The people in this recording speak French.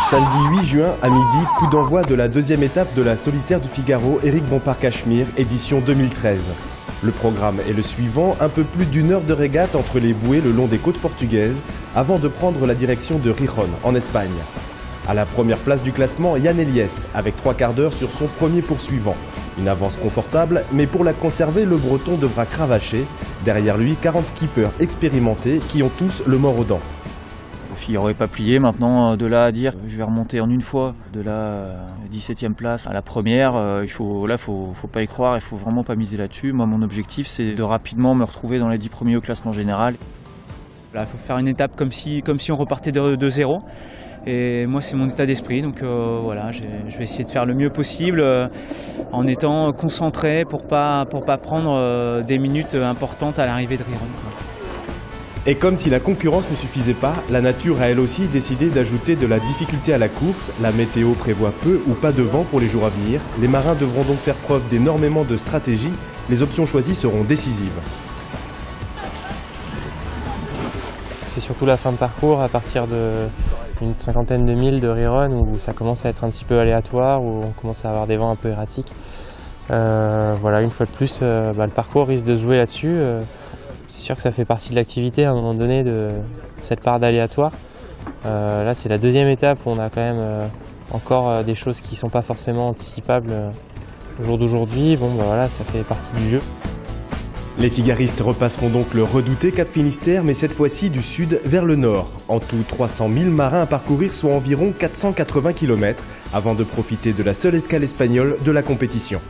Samedi 8 juin à midi, coup d'envoi de la deuxième étape de la Solitaire du Figaro Éric Bompard-Cachemire, édition 2013. Le programme est le suivant, un peu plus d'une heure de régate entre les bouées le long des côtes portugaises, avant de prendre la direction de Gijón, en Espagne. À la première place du classement, Yann Eliès, avec 3 quarts d'heure sur son premier poursuivant. Une avance confortable, mais pour la conserver, le Breton devra cravacher. Derrière lui, 40 skippers expérimentés qui ont tous le mort aux dents. Le Figaro n'est pas plié, maintenant de là à dire je vais remonter en une fois de la 17e place à la première, faut pas y croire, il faut vraiment pas miser là-dessus. Moi mon objectif c'est de rapidement me retrouver dans les 10 premiers au classement général. Il faut faire une étape comme si on repartait de zéro. Et moi c'est mon état d'esprit, donc voilà, je vais essayer de faire le mieux possible en étant concentré pour pas prendre des minutes importantes à l'arrivée de Gijón. Et comme si la concurrence ne suffisait pas, la nature a elle aussi décidé d'ajouter de la difficulté à la course. La météo prévoit peu ou pas de vent pour les jours à venir. Les marins devront donc faire preuve d'énormément de stratégie. Les options choisies seront décisives. C'est surtout la fin de parcours, à partir d'une cinquantaine de milles de Gijón, où ça commence à être un petit peu aléatoire, où on commence à avoir des vents un peu erratiques. Voilà, une fois de plus, le parcours risque de se jouer là-dessus. C'est sûr que ça fait partie de l'activité à un moment donné, de cette part d'aléatoire. Là c'est la deuxième étape où on a quand même encore des choses qui ne sont pas forcément anticipables au jour d'aujourd'hui. Bon voilà, ça fait partie du jeu. Les figaristes repasseront donc le redouté Cap Finistère, mais cette fois-ci du sud vers le nord. En tout, 300 000 marins à parcourir, soit environ 480 km, avant de profiter de la seule escale espagnole de la compétition.